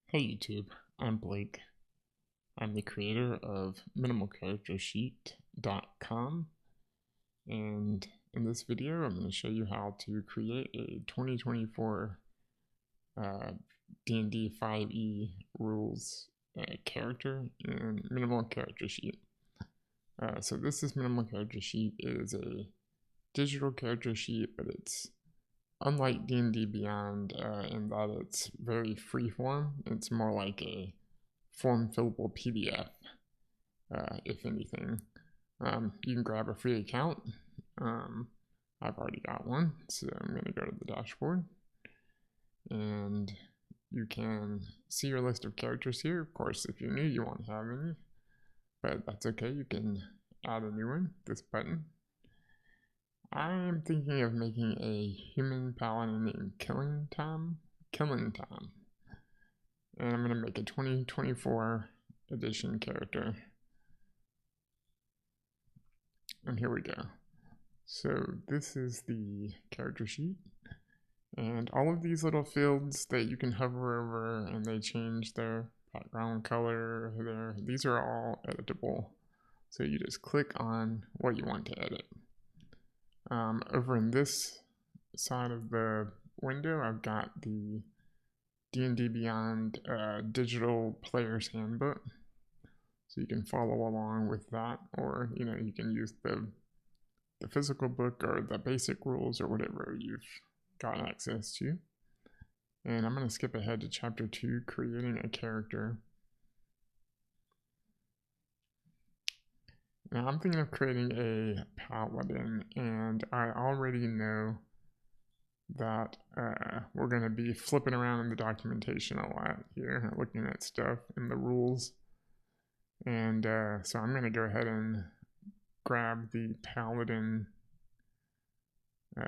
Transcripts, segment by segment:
Hey YouTube, I'm Blake. I'm the creator of minimalcharactersheet.com, and in this video I'm going to show you how to create a 2024 D&D 5e rules character in Minimal Character Sheet. So this Minimal Character Sheet is a digital character sheet, but it's unlike D&D Beyond in that it's very freeform. It's more like a form-fillable PDF, if anything. You can grab a free account. I've already got one, so I'm going to go to the dashboard. And you can see your list of characters here. Of course, if you're new, you won't have any, but that's okay. You can add a new one, this button. I'm thinking of making a human paladin named Killing Time. And I'm going to make a 2024 edition character. And here we go. So this is the character sheet. And all of these little fields that you can hover over and they change their background color there, these are all editable. So you just click on what you want to edit. Over in this side of the window, I've got the D&D Beyond digital player's handbook, so you can follow along with that, or you can use the physical book or the basic rules or whatever you've got access to. And I'm going to skip ahead to chapter 2, creating a character. Now I'm thinking of creating a paladin, and I already know that we're going to be flipping around in the documentation a lot here, looking at stuff in the rules. And so I'm going to go ahead and grab the paladin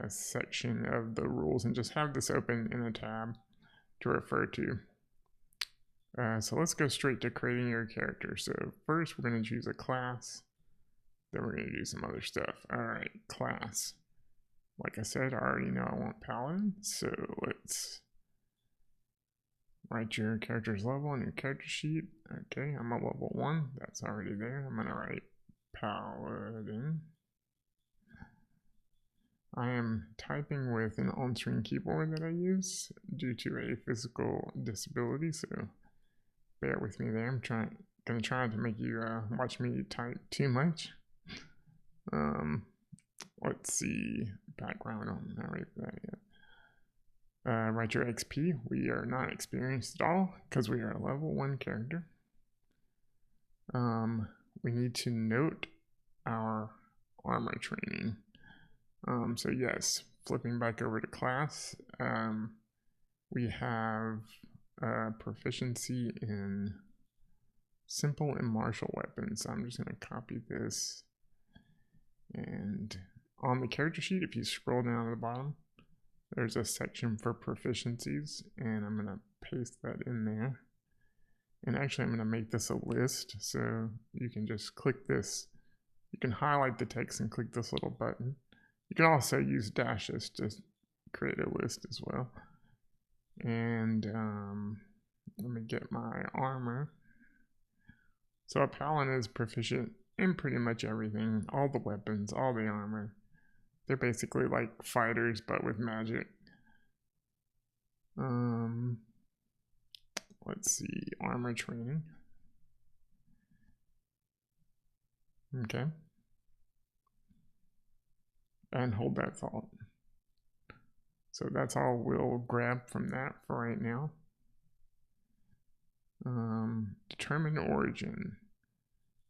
section of the rules and just have this open in a tab to refer to. So let's go straight to creating your character. So first we're going to choose a class, then we're going to do some other stuff. All right, class. Like I said, I already know I want paladin, so let's write your character's level on your character sheet. Okay, I'm a level 1, that's already there. I'm going to write paladin. I am typing with an on-screen keyboard that I use due to a physical disability, so bear with me there. I'm gonna try to make you watch me type too much. Let's see, background, I'm not ready for that yet. Write your XP. We are not experienced at all because we are a level 1 character. We need to note our armor training. So yes, flipping back over to class, we have proficiency in simple and martial weapons. So I'm just going to copy this, and on the character sheet, if you scroll down to the bottom, there's a section for proficiencies, and I'm going to paste that in there. And actually I'm going to make this a list, so you can just click this. You can highlight the text and click this little button. You can also use dashes to create a list as well. And let me get my armor. So a paladin is proficient in pretty much everything, all the weapons, all the armor. They're basically like fighters, but with magic. Let's see, armor training. Okay. And hold that thought. So that's all we'll grab from that for right now. Determine origin.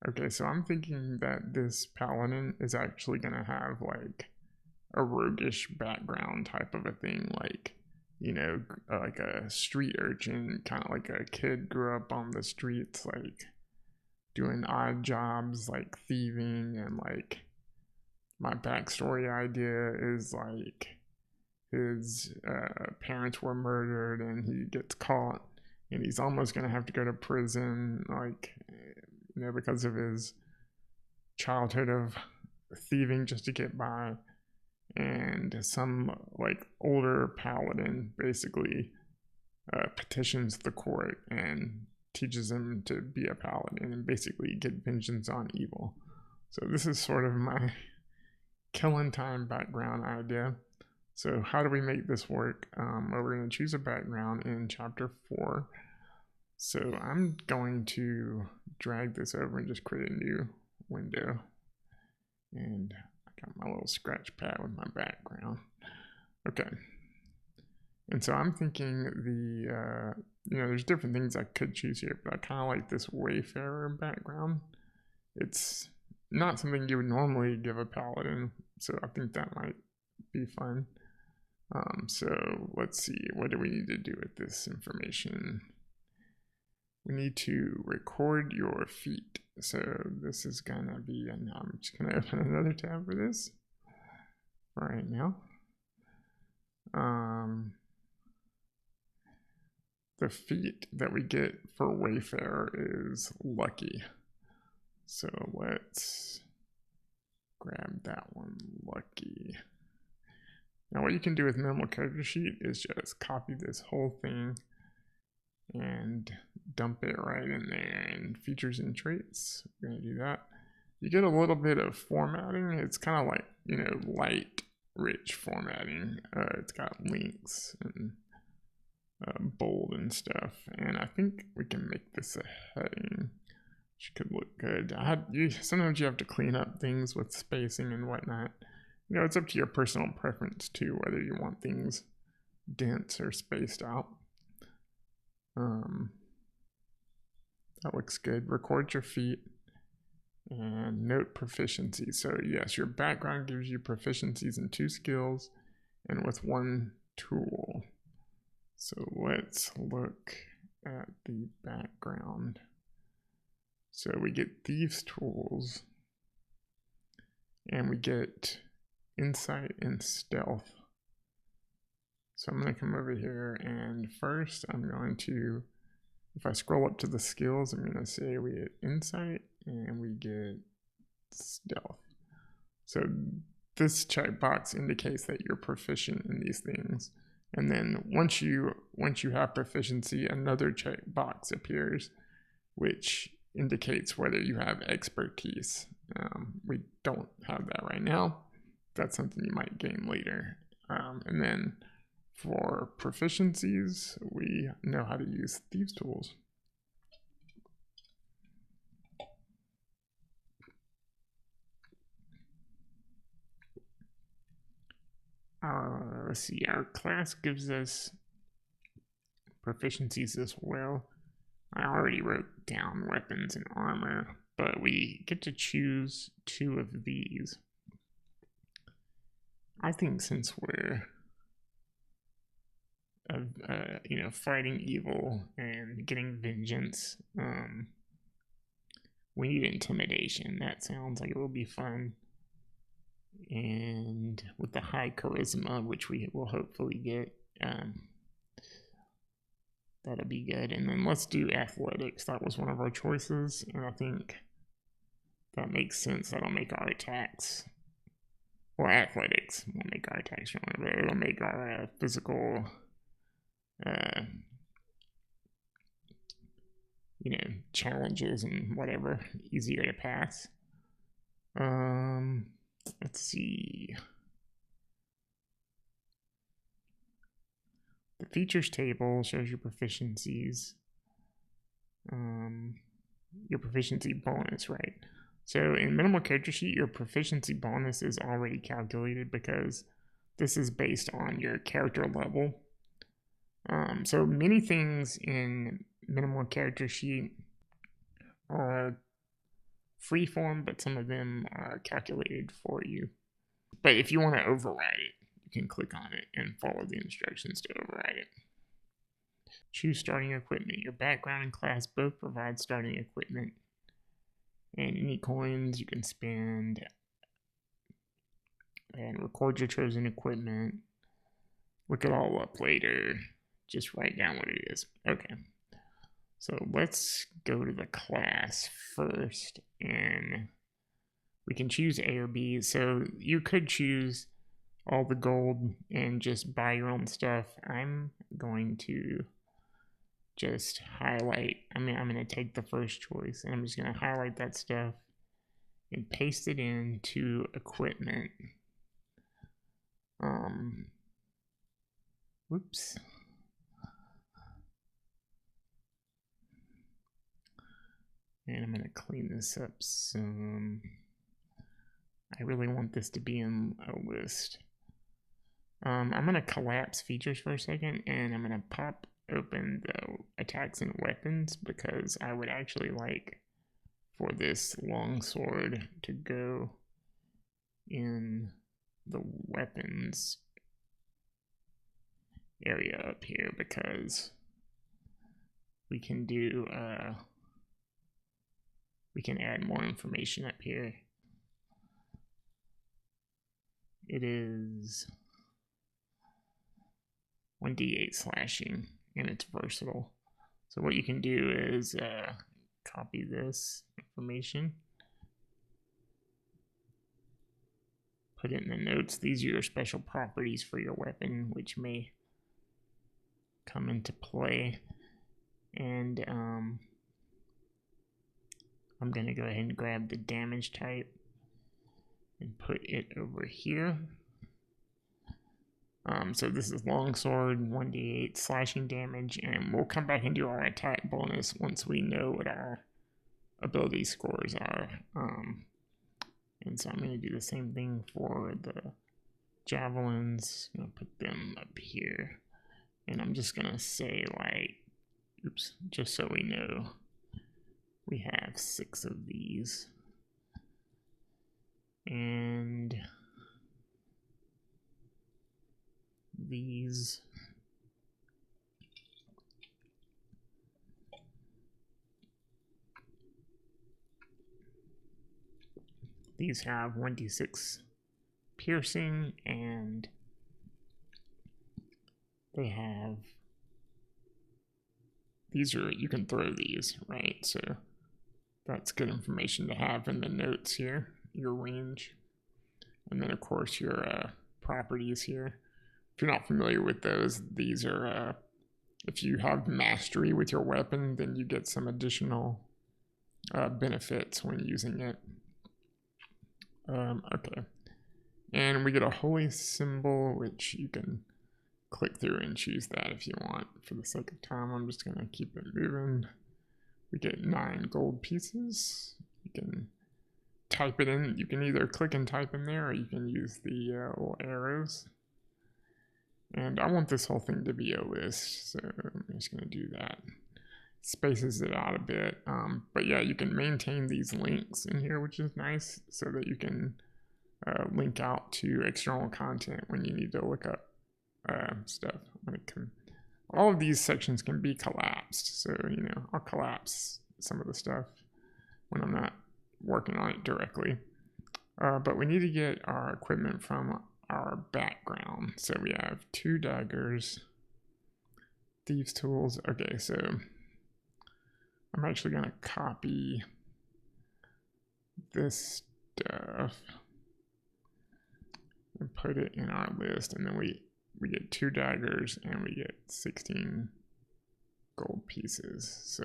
Okay, so I'm thinking that this paladin is actually going to have like a roguish background type of a thing, like, like a street urchin, kind of like a kid grew up on the streets, like doing odd jobs like thieving, and like my backstory idea is like his parents were murdered and he gets caught and he's almost going to have to go to prison, like, because of his childhood of thieving just to get by. And some like older paladin basically petitions the court and teaches him to be a paladin and basically get vengeance on evil. So this is sort of my killing time background idea. So how do we make this work? Well, we're going to choose a background in chapter 4. So I'm going to drag this over and just create a new window. And I got my little scratch pad with my background. Okay. And so I'm thinking there's different things I could choose here, but I kind of like this Wayfarer background. It's not something you would normally give a paladin, so I think that might be fun. So let's see, what do we need to do with this information? We need to record your feat. So this is gonna be, and I'm just gonna open another tab for this right now. The feat that we get for Wayfarer is lucky. So let's grab that one, lucky. Now what you can do with minimal character sheet is just copy this whole thing and dump it right in there in features and traits. We're gonna do that. You get a little bit of formatting. It's kind of like, light, rich formatting. It's got links and bold and stuff. And I think we can make this a heading, which could look good. Sometimes you have to clean up things with spacing and whatnot. It's up to your personal preference too, whether you want things dense or spaced out. That looks good. Record your feat and note proficiency. So yes, your background gives you proficiencies in 2 skills and with 1 tool. So let's look at the background. So we get thieves tools and we get insight and stealth. So I'm going to come over here, and first I'm going to, if I scroll up to the skills, I'm going to say we get insight and we get stealth. So this checkbox indicates that you're proficient in these things. And then once you have proficiency, another checkbox appears, which indicates whether you have expertise. We don't have that right now. That's something you might gain later. And then for proficiencies, we know how to use thieves tools. Let's see, our class gives us proficiencies as well. I already wrote down weapons and armor, but we get to choose 2 of these. I think since we're fighting evil and getting vengeance, we need intimidation. That sounds like it will be fun. And with the high charisma, which we will hopefully get, that'll be good. And then let's do athletics. That was one of our choices, and I think that makes sense. That'll make our attacks, well, athletics won't make our attacks stronger, but it'll make our physical challenges and whatever easier to pass. Let's see. The features table shows your proficiencies. Your proficiency bonus, right? So in minimal character sheet, your proficiency bonus is already calculated because this is based on your character level. So many things in minimal character sheet are freeform, but some of them are calculated for you. But if you want to override it, you can click on it and follow the instructions to override it. Choose starting equipment. Your background and class both provide starting equipment. And any coins you can spend. And record your chosen equipment. Look it all up later. Just write down what it is. Okay. So let's go to the class first, and we can choose A or B. So you could choose all the gold and just buy your own stuff. I'm going to just highlight, I'm going to take the first choice and I'm just going to highlight that stuff and paste it into equipment. Whoops. And I'm going to clean this up some. I really want this to be in a list. I'm going to collapse features for a second, and I'm going to pop open the attacks and weapons, because I would actually like for this longsword to go in the weapons area up here, because we can do we can add more information up here. It is 1d8 slashing, and it's versatile. So what you can do is copy this information, put it in the notes. These are your special properties for your weapon, which may come into play. And I'm going to go ahead and grab the damage type and put it over here. So this is longsword, 1d8 slashing damage, and we'll come back and do our attack bonus once we know what our ability scores are. And so I'm going to do the same thing for the javelins. I'm going to put them up here, and I'm just going to say, like, oops, just so we know, we have 6 of these. And these have 1d6 piercing, and they have, these are, you can throw these, right? So that's good information to have in the notes here, your range. And then of course your properties here. If you're not familiar with those, these are, if you have mastery with your weapon, then you get some additional benefits when using it. Okay, and we get a holy symbol, which you can click through and choose that if you want. For the sake of time, I'm just going to keep it moving. We get 9 gold pieces. You can type it in. You can either click and type in there, or you can use the little arrows. And I want this whole thing to be a list, so I'm just going to do that. Spaces it out a bit, but yeah, you can maintain these links in here, which is nice, so that you can link out to external content when you need to look up stuff. All of these sections can be collapsed, so you know, I'll collapse some of the stuff when I'm not working on it directly. But we need to get our equipment from our background. So we have 2 daggers, thieves tools. Okay, so I'm actually going to copy this stuff and put it in our list, and then we get 2 daggers and we get 16 gold pieces. So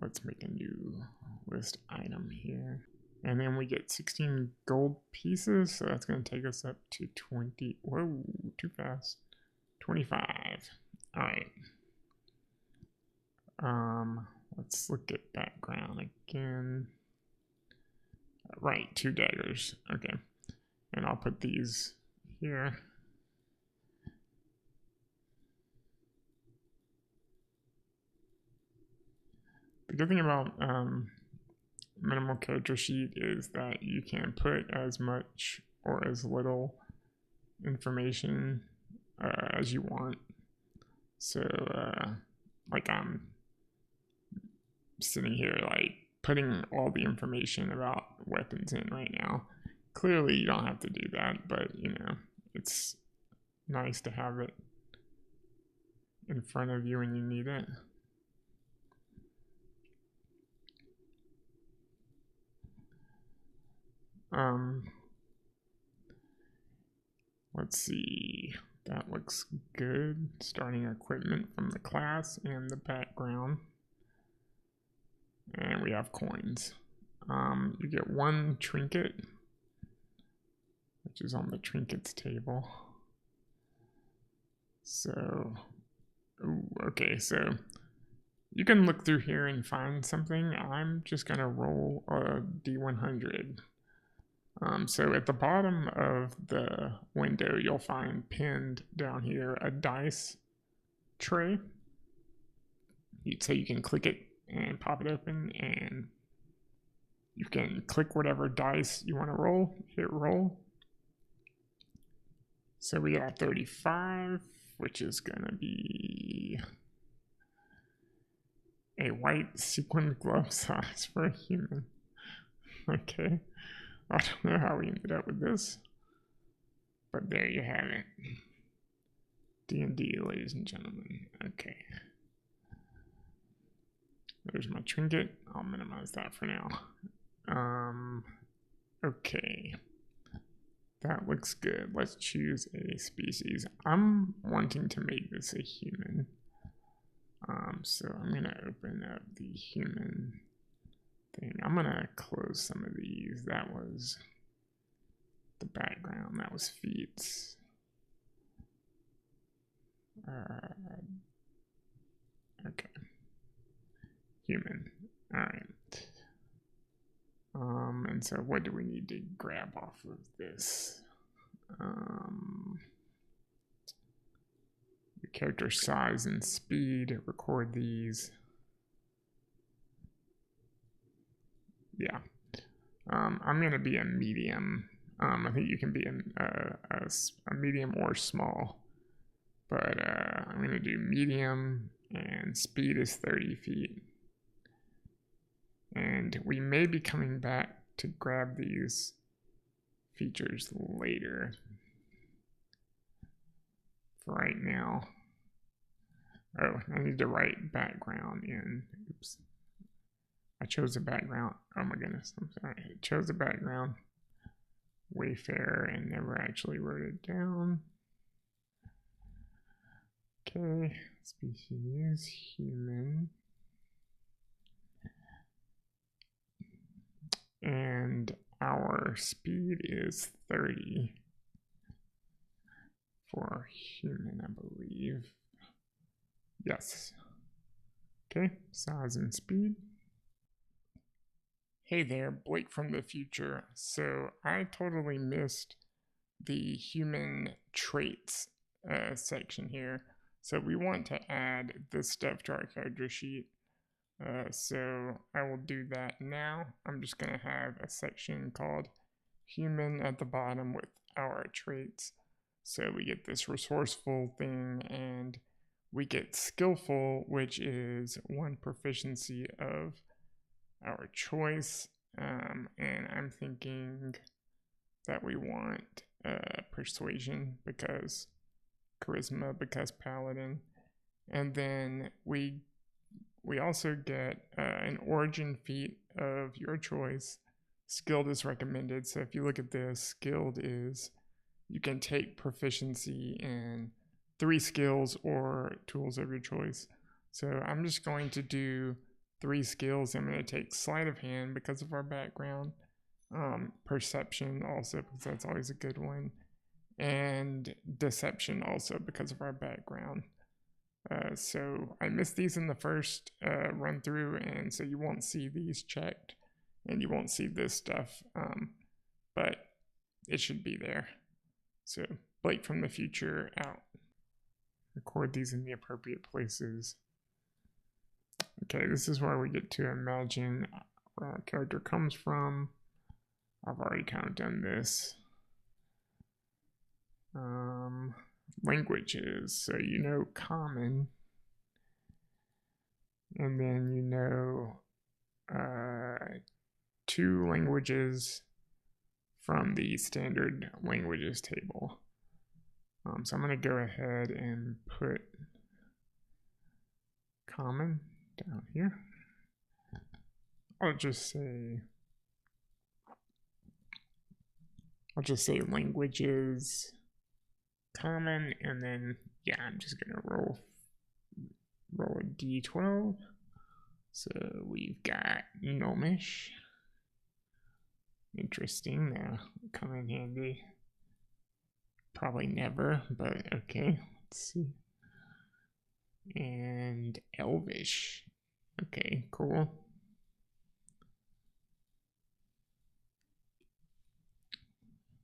let's make a new list item here. And then we get 16 gold pieces, so that's going to take us up to 20. Whoa, too fast. 25. All right. Let's look at background again. Right, 2 daggers. Okay. And I'll put these here. The good thing about minimal character sheet is that you can put as much or as little information as you want. So like I'm sitting here like putting all the information about weapons in right now. Clearly you don't have to do that, but you know, it's nice to have it in front of you when you need it. Let's see. That looks good. Starting equipment from the class and the background. And we have coins. You get one trinket, which is on the trinkets table. So, ooh, okay, so you can look through here and find something. I'm just gonna roll a D100. So at the bottom of the window, you'll find pinned down here a dice tray. So you can click it and pop it open, and you can click whatever dice you want to roll, hit roll. So we got 35, which is gonna be a white sequined glove size for a human. Okay, I don't know how we ended up with this, but there you have it. D&D, ladies and gentlemen. Okay. There's my trinket. I'll minimize that for now. Okay. That looks good. Let's choose a species. I'm wanting to make this a human. So I'm gonna open up the human thing. I'm gonna close some of these. That was the background. That was feet. Okay. Human. All right. And so what do we need to grab off of this? The character size and speed, record these. Yeah. I'm gonna be a medium. I think you can be a medium or small, but I'm gonna do medium, and speed is 30 feet. And we may be coming back to grab these features later. For right now. Oh, I need to write background in. Oops. I chose a background. Oh my goodness, I'm sorry. I chose a background. Wayfarer and never actually wrote it down. Okay, species, human. And our speed is 30 for human, I believe. Yes. Okay, size and speed. Hey there, Blake from the future. So I totally missed the human traits section here. So we want to add this stuff to our character sheet. So I will do that now. I'm just going to have a section called human at the bottom with our traits. So we get this resourceful thing, and we get skillful, which is one proficiency of our choice. And I'm thinking that we want persuasion because charisma because paladin. And then we also get an origin feat of your choice. Skilled is recommended. So if you look at this, skilled is you can take proficiency in 3 skills or tools of your choice. So I'm just going to do 3 skills. I'm going to take sleight of hand because of our background. Perception also because that's always a good one. And deception also because of our background. So I missed these in the first run through, and so you won't see these checked and you won't see this stuff, but it should be there. So Blake from the future out. Record these in the appropriate places. Okay, this is where we get to imagine where our character comes from. I've already kind of done this. Languages, so you know common, and then you know 2 languages from the standard languages table. So I'm going to go ahead and put common down here. I'll just say languages common, and then yeah, I'm just gonna roll a d12. So we've got gnomish. Interesting, come in handy. Probably never, but okay, let's see. And elvish. Okay, cool.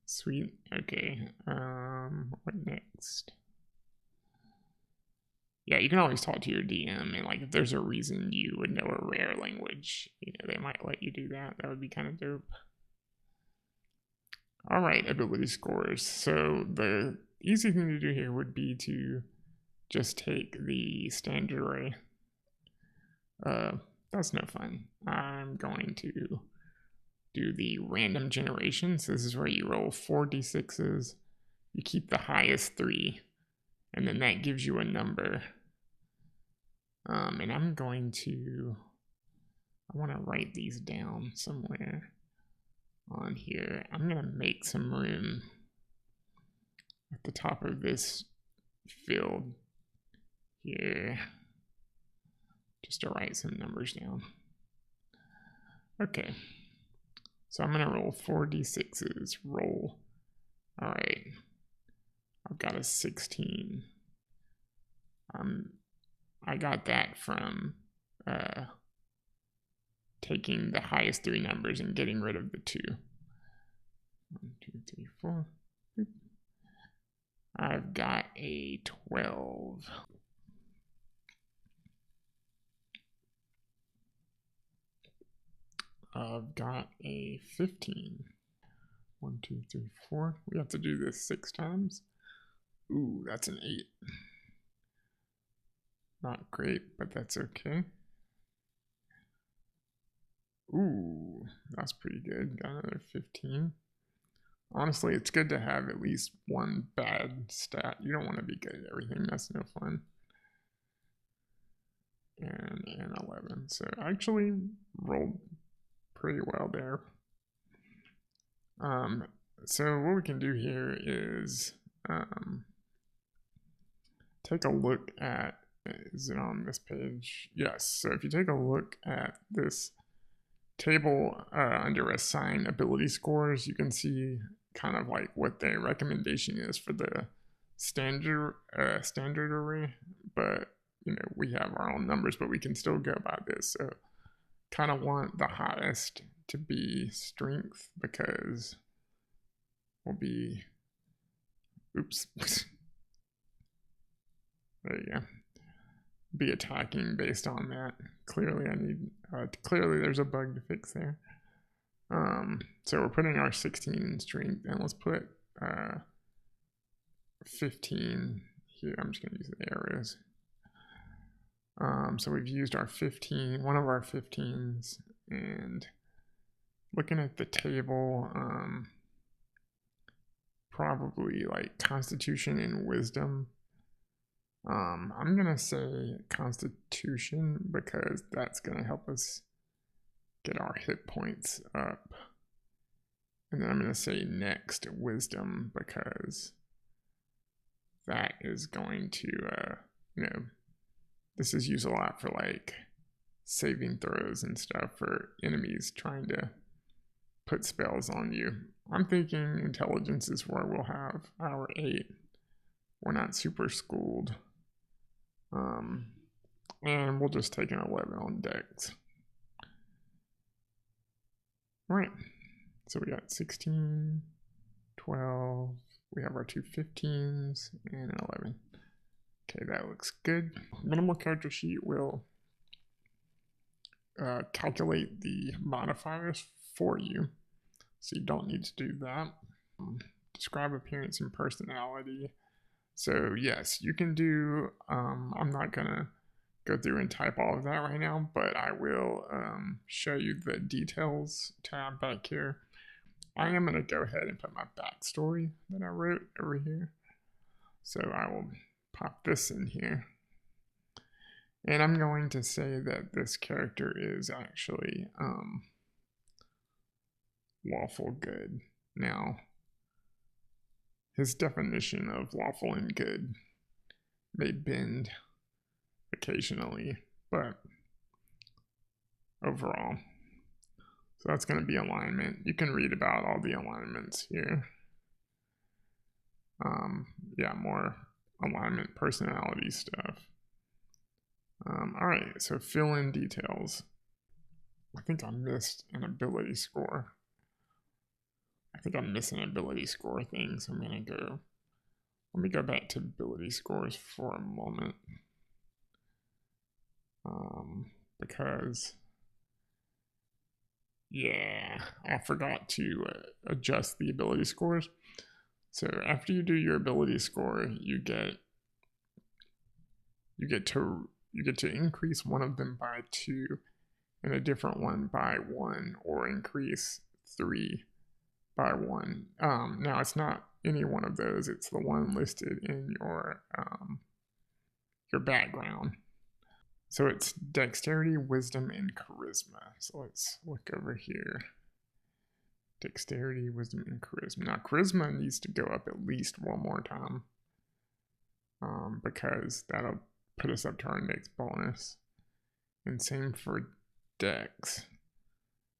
Sweet. Okay. What next? Yeah, you can always talk to your DM, and like if there's a reason you would know a rare language, you know, they might let you do that. That would be kind of dope. All right, ability scores. So the easy thing to do here would be to just take the standard array. That's no fun. I'm going to do the random generation. So this is where you roll 4d6s, you keep the highest 3, and then that gives you a number. And I'm going to, I want to write these down somewhere on here. I'm going to make some room at the top of this field here just to write some numbers down. Okay, so I'm going to roll 4d6s. Roll. All right, I've got a 16. I got that from taking the highest 3 numbers and getting rid of the 2. 1, 2, 3, 4. Boop. I've got a 12. I've got a 15. 1, 2, 3, 4. We have to do this 6 times. Ooh, that's an 8. Not great, but that's okay. Ooh, that's pretty good. Got another 15. Honestly, it's good to have at least one bad stat. You don't want to be good at everything. That's no fun. And an 11. So I actually rolled pretty well there. So what we can do here is take a look at, is it on this page? Yes. So if you take a look at this table under assign ability scores, you can see kind of like what the recommendation is for the standard array. But you know, we have our own numbers, but we can still go by this. So kind of want the highest to be strength, because we'll be, oops, there you go, be attacking based on that. Clearly I need, clearly there's a bug to fix there. So we're putting our 16 in strength, and let's put 15 here. I'm just going to use the arrows. So we've used our 15, one of our 15s, and looking at the table, probably like Constitution and Wisdom. I'm going to say Constitution because that's going to help us get our hit points up. And then I'm going to say next Wisdom because that is going to, you know, this is used a lot for like saving throws and stuff for enemies trying to put spells on you. I'm thinking Intelligence is where we'll have our 8. We're not super schooled. And we'll just take an 11 on Dex. All right. So we got 16, 12. We have our 2 15s and an 11. Okay, that looks good. Minimal character sheet will calculate the modifiers for you, so you don't need to do that. Describe appearance and personality. So yes, you can do, I'm not gonna go through and type all of that right now, but I will show you the details tab back here. I am gonna go ahead and put my backstory that I wrote over here. So I will pop this in here. And I'm going to say that this character is actually lawful good. Now, his definition of lawful and good may bend occasionally, but overall. So that's going to be alignment. You can read about all the alignments here. Yeah, more alignment personality stuff. All right, so fill in details. I think I missed an ability score. I think I'm missing an ability score thing, so I'm going to go. Let me go back to ability scores for a moment. Because, yeah, I forgot to adjust the ability scores. So after you do your ability score, you get to increase one of them by 2 and a different one by 1, or increase 3 by 1. Now it's not any one of those, it's the one listed in your background. So it's dexterity, wisdom, and charisma. So let's look over here. Dexterity, wisdom, and charisma. Now charisma needs to go up at least one more time, because that'll put us up to our next bonus. And same for dex.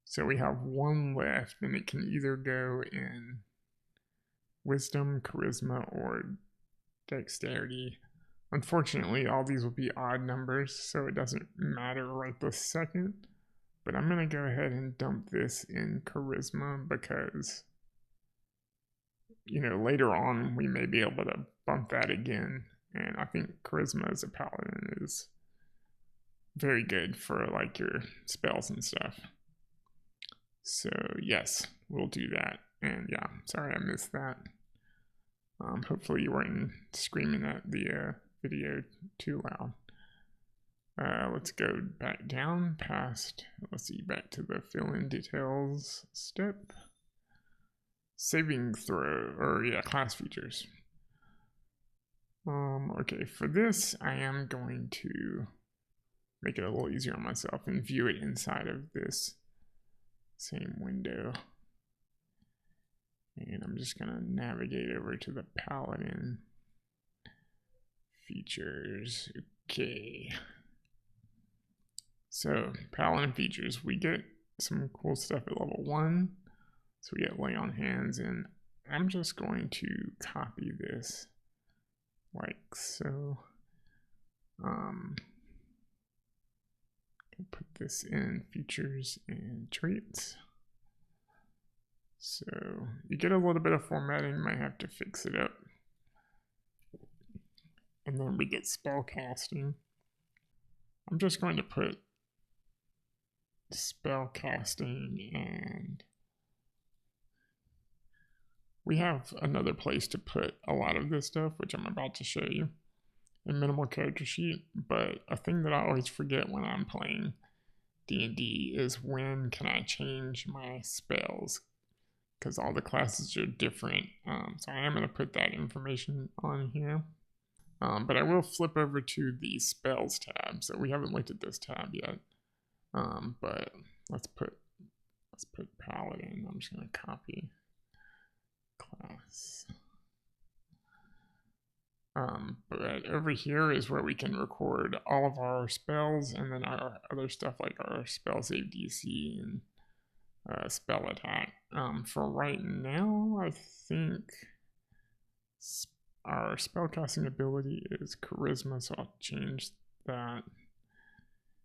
So we have one left, and it can either go in wisdom, charisma, or dexterity. Unfortunately, all these will be odd numbers, so it doesn't matter right this second. But I'm going to go ahead and dump this in charisma because, later on we may be able to bump that again. And I think charisma as a paladin is very good for like your spells and stuff. So yes, we'll do that. And yeah, sorry I missed that. Hopefully you weren't screaming at the video too loud. Let's go back down past, let's see, back to the fill in details step. Saving throw, or yeah, class features. Okay, for this, I am going to make it a little easier on myself and view it inside of this same window. And I'm just gonna navigate over to the paladin features. Okay. So paladin features, we get some cool stuff at level 1. So we get lay on hands, and I'm just going to copy this like so. Put this in features and traits. So you get a little bit of formatting, might have to fix it up. And then we get spell casting. I'm just going to put spell casting, and we have another place to put a lot of this stuff, which I'm about to show you in minimal character sheet. But a thing that I always forget when I'm playing D&D is when can I change my spells, because all the classes are different. So I am going to put that information on here. But I will flip over to the spells tab. So we haven't looked at this tab yet. But let's put paladin. I'm just going to copy class. But over here is where we can record all of our spells, and then our other stuff like our spell save DC and spell attack. For right now, I think our spellcasting ability is charisma, so I'll change that.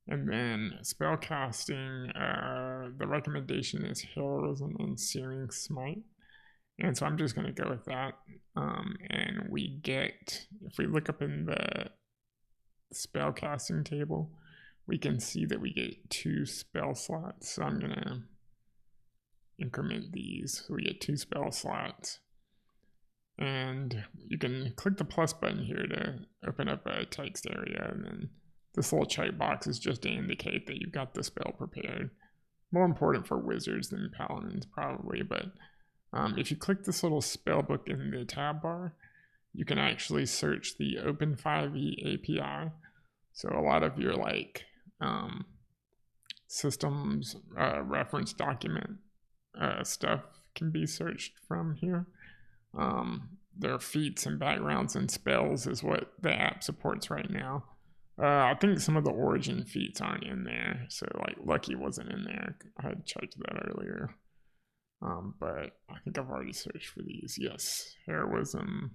And then spellcasting, the recommendation is heroism and searing smite. And so I'm just going to go with that. And we get, if we look up in the spellcasting table, we can see that we get 2 spell slots. So I'm going to increment these. So we get 2 spell slots. And you can click the plus button here to open up a text area. And then this little checkbox is just to indicate that you've got the spell prepared. More important for wizards than paladins probably, but if you click this little spell book in the tab bar, you can actually search the Open5e API. So a lot of your like systems reference document stuff can be searched from here. their feats and backgrounds and spells is what the app supports right now. I think some of the origin feats aren't in there, so like Lucky wasn't in there. I had checked that earlier, but I think I've already searched for these. Yes, heroism.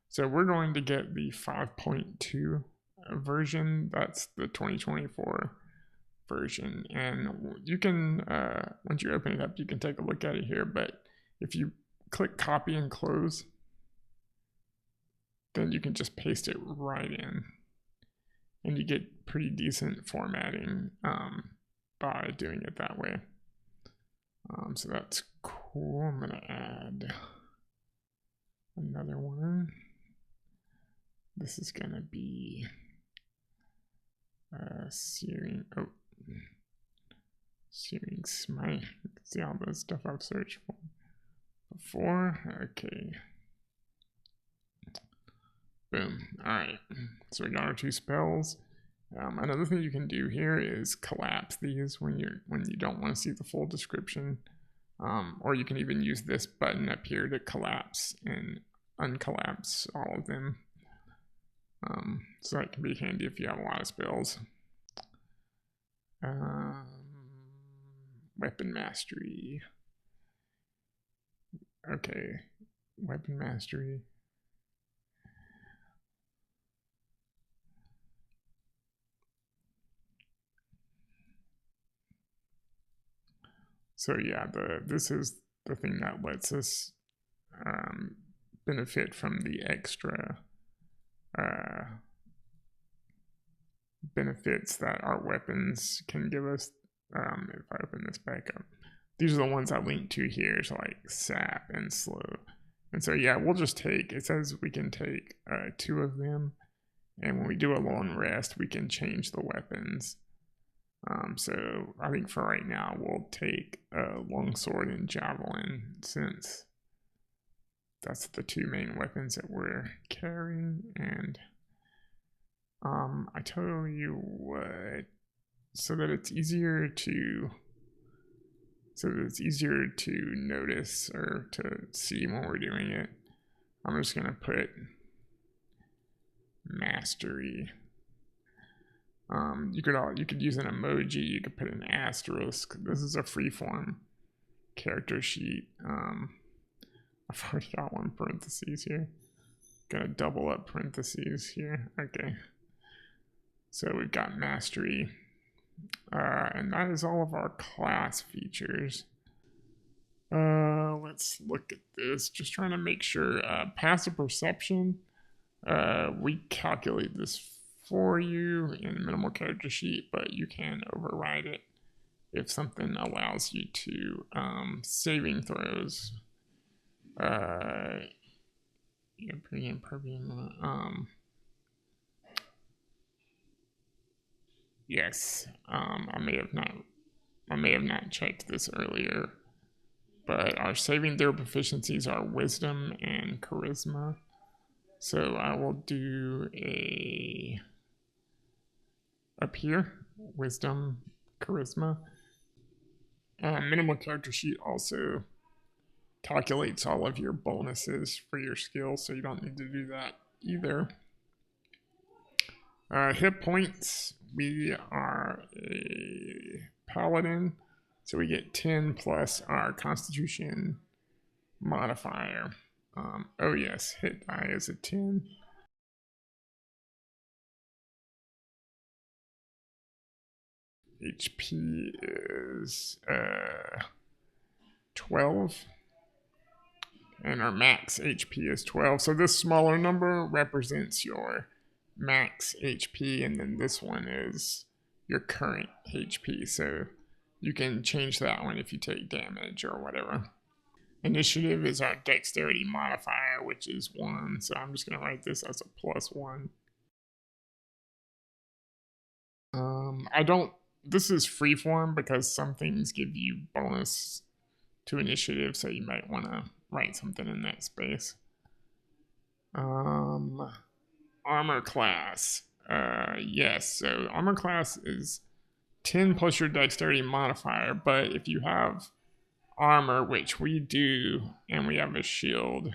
So we're going to get the 5.2 version. That's the 2024 version, and you can once you open it up, you can take a look at it here. But if you click copy and close, then you can just paste it right in, and you get pretty decent formatting by doing it that way. So that's cool. I'm gonna add another one. This is gonna be Searing. Oh, Searing Smite. You can see all the stuff I've searched for before. Okay. Boom. Alright. So we got our 2 spells. Another thing you can do here is collapse these when you don't want to see the full description. Or you can even use this button up here to collapse and uncollapse all of them. So that can be handy if you have a lot of spells. Weapon mastery. Okay, weapon mastery. So yeah, this is the thing that lets us benefit from the extra benefits that our weapons can give us. If I open this back up, these are the ones I linked to here, so like sap and slow. And so yeah, we'll just take, it says we can take 2 of them, and when we do a long rest, we can change the weapons. So I think for right now, we'll take longsword and javelin, since that's the 2 main weapons that we're carrying. And I tell you what, so that it's easier to notice or to see when we're doing it, I'm just gonna put mastery. You could use an emoji, you could put an asterisk. This is a freeform character sheet. I've already got 1 parentheses here. Gonna double up parentheses here. Okay. So we've got mastery. And that is all of our class features. Let's look at this. Just trying to make sure. Passive perception. We calculate this for you in minimal character sheet, but you can override it if something allows you to. Saving throws. Yes. I may have not checked this earlier, but our saving throw proficiencies are wisdom and charisma. So I will do up here, wisdom, charisma. Minimal character sheet also calculates all of your bonuses for your skills, so you don't need to do that either. Hit points, we are a paladin, so we get 10 plus our constitution modifier. Oh yes, hit die is a 10. HP is 12. And our max HP is 12. So this smaller number represents your max HP, and then this one is your current HP. So you can change that one if you take damage or whatever. Initiative is our dexterity modifier, which is 1. So I'm just going to write this as a +1. This is freeform because some things give you bonus to initiative, so you might want to write something in that space. Armor class. Yes, so armor class is 10 plus your dexterity modifier, but if you have armor, which we do, and we have a shield,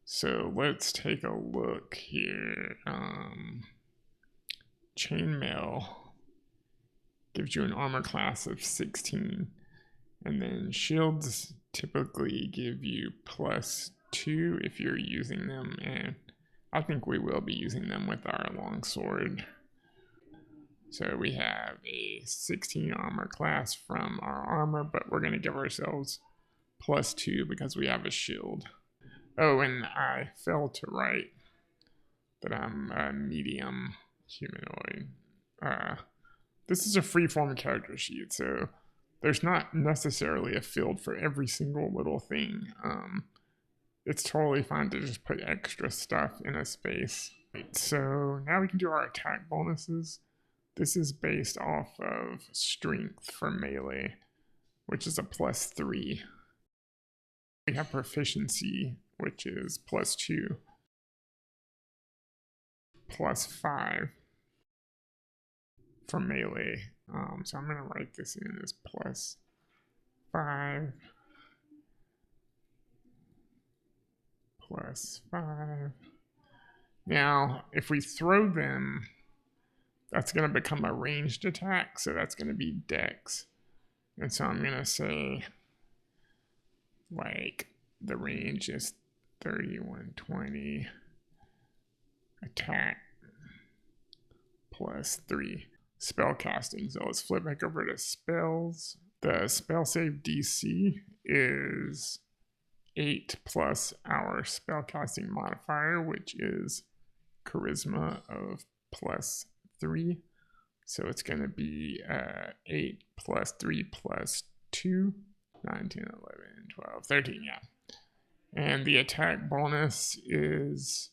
So let's take a look here. Chainmail gives you an armor class of 16. And then shields typically give you +2 if you're using them. And I think we will be using them with our longsword. So we have a 16 armor class from our armor, but we're going to give ourselves +2 because we have a shield. Oh, and I failed to write that I'm a medium humanoid. This is a freeform character sheet, so there's not necessarily a field for every single little thing. It's totally fine to just put extra stuff in a space. Right, so now we can do our attack bonuses. This is based off of strength for melee, which is a +3. We have proficiency, which is +2, +5 for melee. So I'm going to write this in as +5, +5. Now, if we throw them, that's going to become a ranged attack, so that's going to be dex. And so I'm going to say, like, the range is 3120, attack +3. Spell casting. So let's flip back over to spells. The spell save DC is 8 plus our spellcasting modifier, which is charisma of +3. So it's going to be 8 plus 3 plus 2, 9, 10, 11, 12, 13, yeah. And the attack bonus is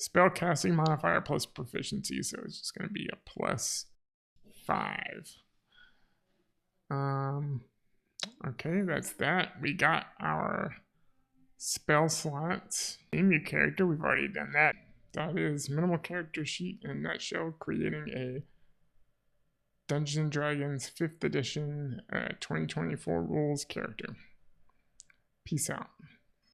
spellcasting modifier plus proficiency, so it's just going to be a +5. Okay, that's that. We got our spell slots. Name your character, we've already done that. That is minimal character sheet in a nutshell, creating a Dungeons & Dragons 5th edition 2024 rules character. Peace out.